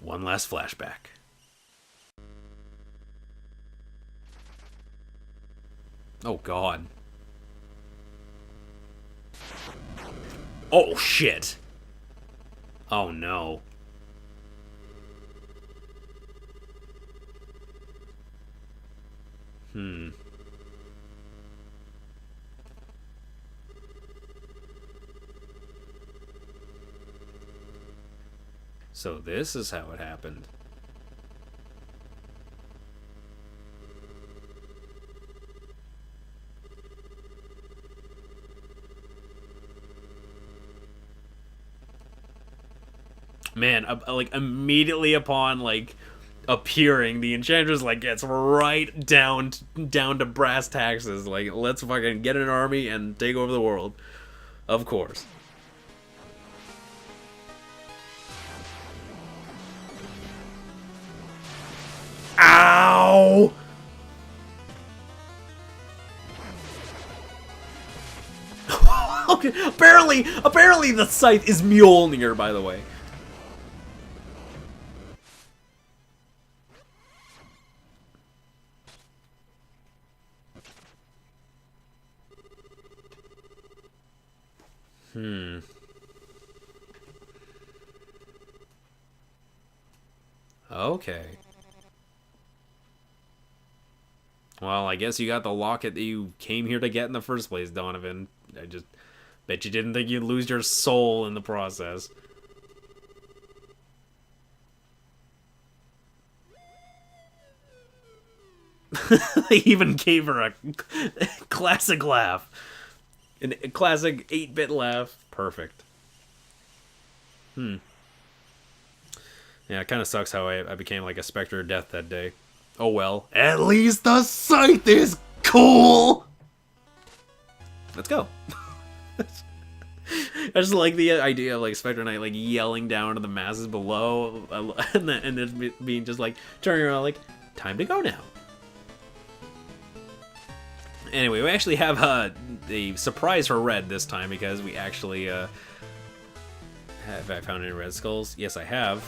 One last flashback. Oh, God. Oh, shit. Oh, no. So this is how it happened. Man, like immediately upon like appearing, the Enchantress like gets right down to brass taxes. Like, let's fucking get an army and take over the world. Of course. Ow! Okay, apparently the scythe is Mjolnir, by the way. Okay. Well, I guess you got the locket that you came here to get in the first place, Donovan. I just bet you didn't think you'd lose your soul in the process. They even gave her a classic laugh. A classic 8-bit laugh. Perfect. Yeah, it kind of sucks how I became like a Specter of Death that day. Oh well. At least the scythe is cool! Let's go. I just like the idea of like Specter Knight like yelling down to the masses below and then being just like turning around like, time to go now. Anyway, we actually have a surprise for Red this time because we actually have I found any red skulls? Yes, I have.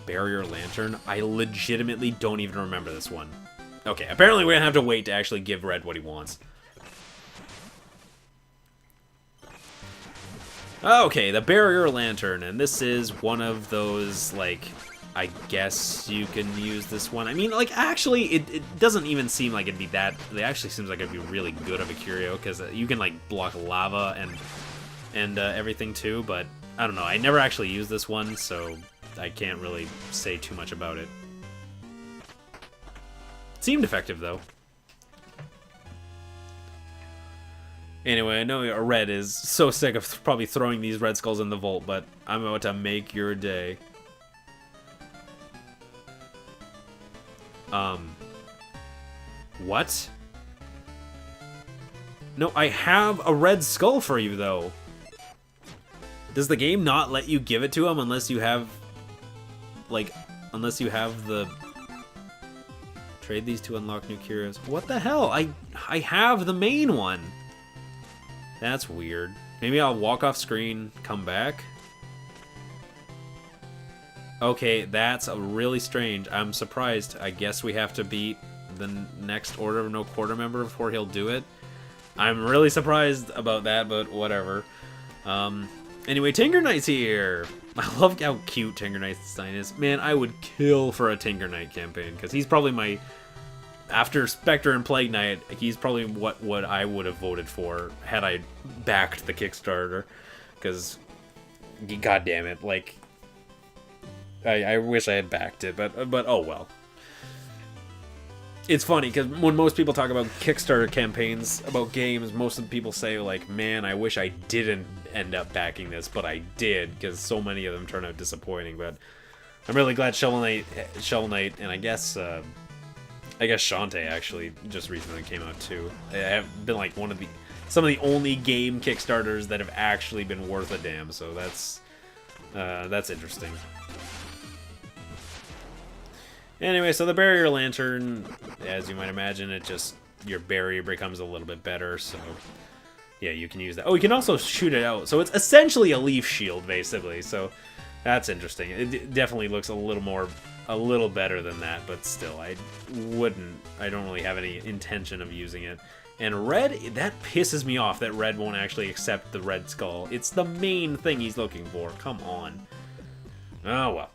Barrier Lantern. I legitimately don't even remember this one. Okay, apparently we're gonna have to wait to actually give Red what he wants. Okay, the Barrier Lantern, and this is one of those, like, I guess you can use this one. I mean, like, actually, it doesn't even seem like it'd be that... It actually seems like it'd be really good of a curio, because you can, like, block lava and everything, too, but I don't know. I never actually used this one, so I can't really say too much about it. It seemed effective, though. Anyway, I know Red is so sick of probably throwing these red skulls in the vault, but I'm about to make your day. What? No, I have a red skull for you, though. Does the game not let you give it to him unless you have, like, unless you have the... Trade these to unlock new curios. What the hell? I have the main one. That's weird. Maybe I'll walk off screen, come back. Okay, that's really strange. I'm surprised. I guess we have to beat the next Order of No Quarter member before he'll do it. I'm really surprised about that, but whatever. Anyway, Tinker Knight's here. I love how cute Tinker Knight's design is. Man, I would kill for a Tinker Knight campaign, because he's probably my... After Specter and Plague Knight, he's probably what I would have voted for had I backed the Kickstarter. Because, god damn it, like... I wish I had backed it, but oh well. It's funny, because when most people talk about Kickstarter campaigns, about games, most of the people say, like, man, I wish I didn't end up backing this, but I did, because so many of them turn out disappointing, but I'm really glad Shovel Knight, and I guess Shantae actually just recently came out too. I have been like some of the only game Kickstarters that have actually been worth a damn, so that's interesting. Anyway, so the Barrier Lantern, as you might imagine, it just, your barrier becomes a little bit better, so yeah, you can use that. Oh, you can also shoot it out, so it's essentially a leaf shield, basically, so That's interesting. It definitely looks a little better than that, but still, I don't really have any intention of using it. And red, that pisses me off that red won't actually accept the red skull. It's the main thing he's looking for. Come on. Oh, well.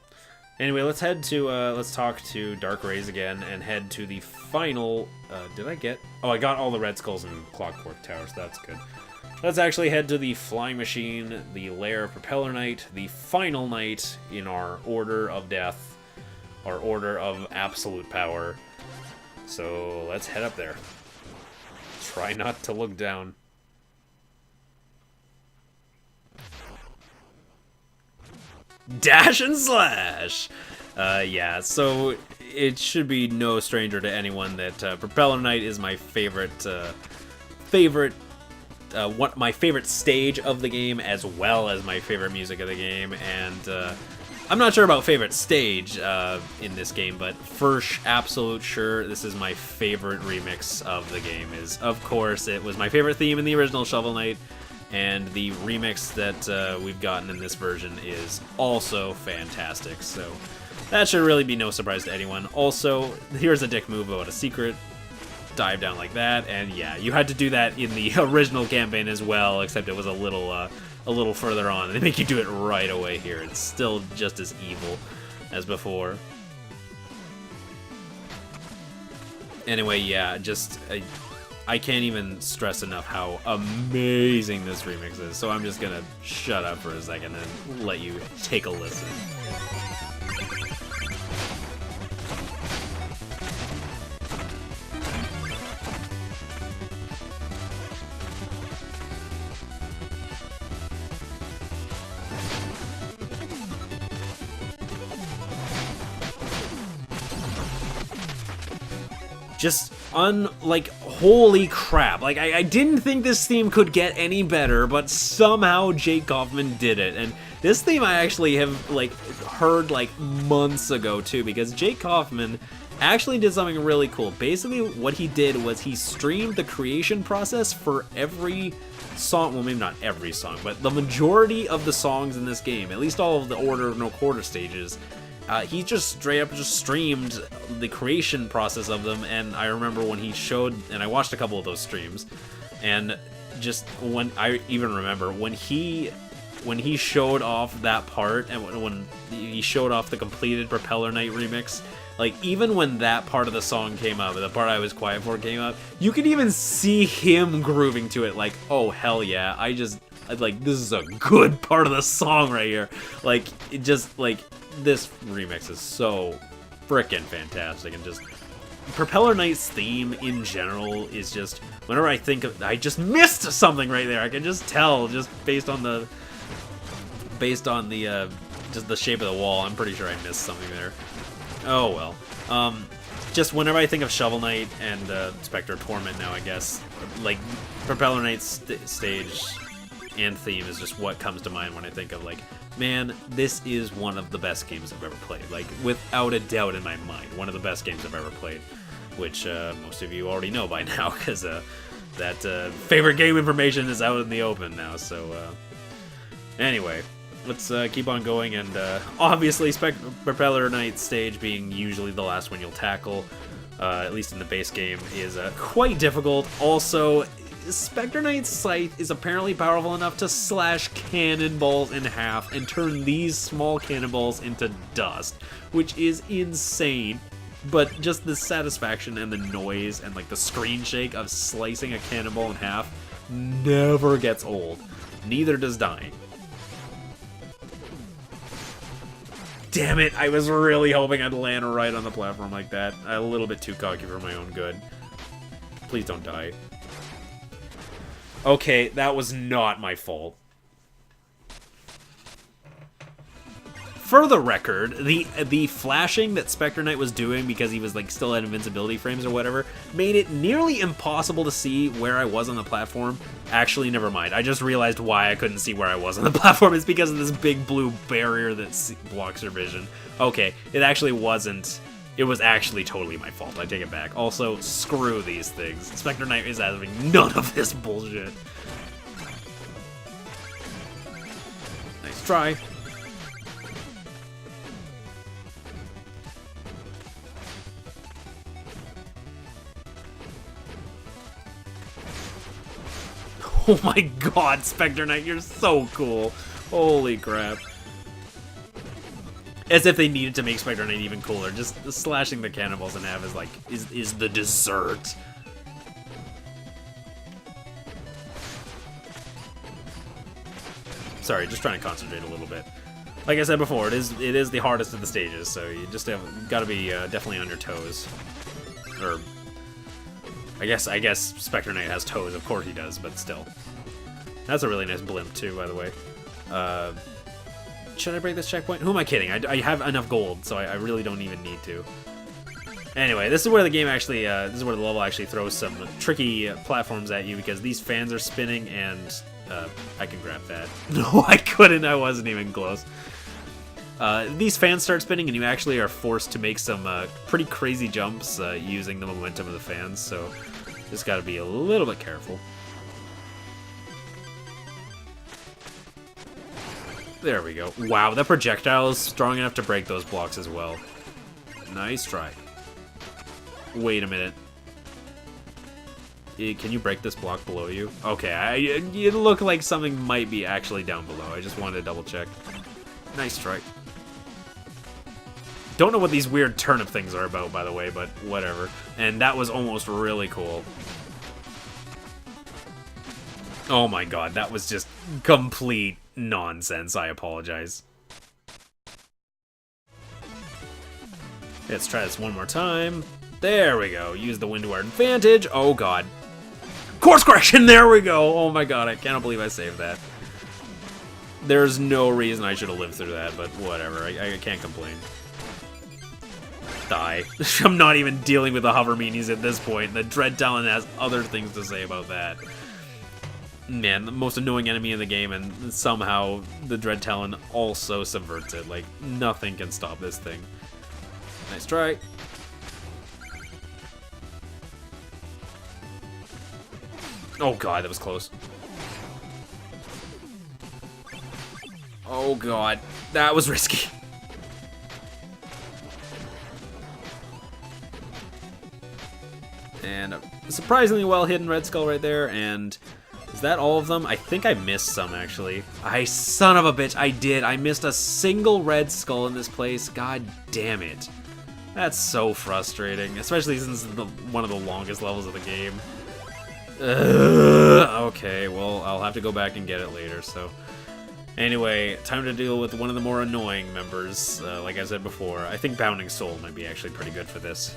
Anyway, let's head to, let's talk to Dark Rays again and head to the final, did I get? Oh, I got all the red skulls in Clockwork Tower, so that's good. Let's actually head to the Flying Machine, the Lair Propeller Knight, the final knight in our order of death, our order of absolute power. So let's head up there. Try not to look down. Dash and slash! Yeah, so it should be no stranger to anyone that Propeller Knight is my favorite my favorite stage of the game, as well as my favorite music of the game. And I'm not sure about favorite stage in this game, but for absolute sure, this is my favorite remix of the game. Is, of course, it was my favorite theme in the original Shovel Knight, and the remix that we've gotten in this version is also fantastic. So that should really be no surprise to anyone. Also, here's a dick move about a secret. Dive down like that, and yeah, you had to do that in the original campaign as well, except it was a little further on. They make you do it right away here. It's still just as evil as before. Anyway, yeah, just I can't even stress enough how amazing this remix is, so I'm just gonna shut up for a second and let you take a listen. Just like, holy crap. Like, I didn't think this theme could get any better, but somehow Jake Kaufman did it. And this theme I actually have, like, heard, like, months ago, too, because Jake Kaufman actually did something really cool. Basically, what he did was he streamed the creation process for every song, well, maybe not every song, but the majority of the songs in this game, at least all of the Order of No Quarter stages. He just straight up just streamed the creation process of them, and I remember when he showed, and I watched a couple of those streams, and just when I even remember when he showed off that part, and when he showed off the completed Propeller Knight remix, like, even when that part of the song came up, the part I was quiet for came up, you could even see him grooving to it, like, oh hell yeah, like, this is a good part of the song right here. Like, it just, like, this remix is so frickin' fantastic, and just Propeller Knight's theme in general is just, whenever I think of, I just missed something right there. I can just tell, just based on the just the shape of the wall. I'm pretty sure I missed something there. Oh well. Just whenever I think of Shovel Knight and Specter Torment now, I guess, like, Propeller Knight's stage and theme is just what comes to mind when I think of, like, man, this is one of the best games I've ever played. Like, without a doubt in my mind, one of the best games I've ever played. Which most of you already know by now, because that favorite game information is out in the open now. So, anyway, let's keep on going. And obviously, Propeller Knight stage being usually the last one you'll tackle, at least in the base game, is quite difficult. Also, Specter Knight's scythe is apparently powerful enough to slash cannonballs in half and turn these small cannonballs into dust, which is insane. But just the satisfaction and the noise and, like, the screen shake of slicing a cannonball in half never gets old. Neither does dying. Damn it, I was really hoping I'd land right on the platform like that. A little bit too cocky for my own good. Please don't die. Okay, that was not my fault. For the record, the flashing that Specter Knight was doing, because he was, like, still at invincibility frames or whatever, made it nearly impossible to see where I was on the platform. Actually, never mind. I just realized why I couldn't see where I was on the platform. It's because of this big blue barrier that blocks your vision. Okay, it actually wasn't. It was actually totally my fault. I take it back. Also, screw these things. Specter Knight is having none of this bullshit. Nice try. Oh my god, Specter Knight, you're so cool. Holy crap. As if they needed to make Specter Knight even cooler. Just slashing the cannonballs in half is like, is the dessert. Sorry, just trying to concentrate a little bit. Like I said before, it is the hardest of the stages, so you just got to be definitely on your toes. Or I guess Specter Knight has toes. Of course he does, but still. That's a really nice blimp too, by the way. Should I break this checkpoint? Who am I kidding? I have enough gold, so I really don't even need to. Anyway, this is where the game actually, this is where the level actually throws some tricky platforms at you, because these fans are spinning, and I can grab that. No, I couldn't. I wasn't even close. These fans start spinning, and you actually are forced to make some pretty crazy jumps using the momentum of the fans, so just gotta be a little bit careful. There we go. Wow, that projectile is strong enough to break those blocks as well. Nice try. Wait a minute. Can you break this block below you? Okay, you look like something might be actually down below. I just wanted to double check. Nice try. Don't know what these weird turnip things are about, by the way, but whatever. And that was almost really cool. Oh my god, that was just complete nonsense. I apologize. Let's try this one more time. There we go. Use the wind to our advantage. Oh god. Course correction! There we go! Oh my god, I cannot believe I saved that. There's no reason I should have lived through that, but whatever. I can't complain. Die. I'm not even dealing with the hover meanies at this point. The Dread Talon has other things to say about that. Man, the most annoying enemy in the game, and somehow the Dread Talon also subverts it. Like, nothing can stop this thing. Nice try. Oh god, that was close. Oh god, that was risky. And a surprisingly well hidden Red Skull right there, and is that all of them? I think I missed some, actually. Son of a bitch, I did. I missed a single Red Skull in this place. God damn it. That's so frustrating, especially since it's one of the longest levels of the game. Okay, well, I'll have to go back and get it later, so... Anyway, time to deal with one of the more annoying members, like I said before. I think Bounding Soul might be actually pretty good for this.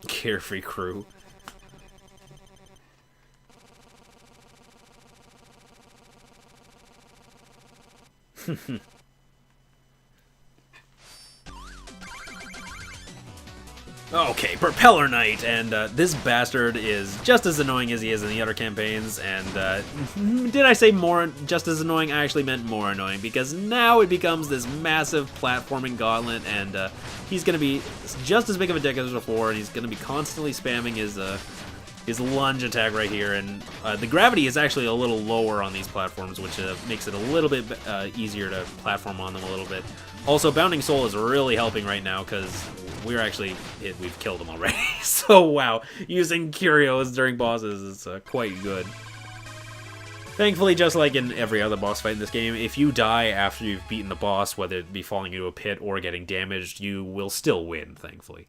Carefree Crew. Okay, Propeller Knight, and this bastard is just as annoying as he is in the other campaigns, and did I say just as annoying? I actually meant more annoying, because now it becomes this massive platforming gauntlet, and he's going to be just as big of a dick as before, and he's going to be constantly spamming his lunge attack right here, and the gravity is actually a little lower on these platforms, which makes it a little bit easier to platform on them a little bit. Also, Bounding Soul is really helping right now, because we've killed him already. So, wow, using Curios during bosses is quite good. Thankfully, just like in every other boss fight in this game, if you die after you've beaten the boss, whether it be falling into a pit or getting damaged, you will still win, thankfully.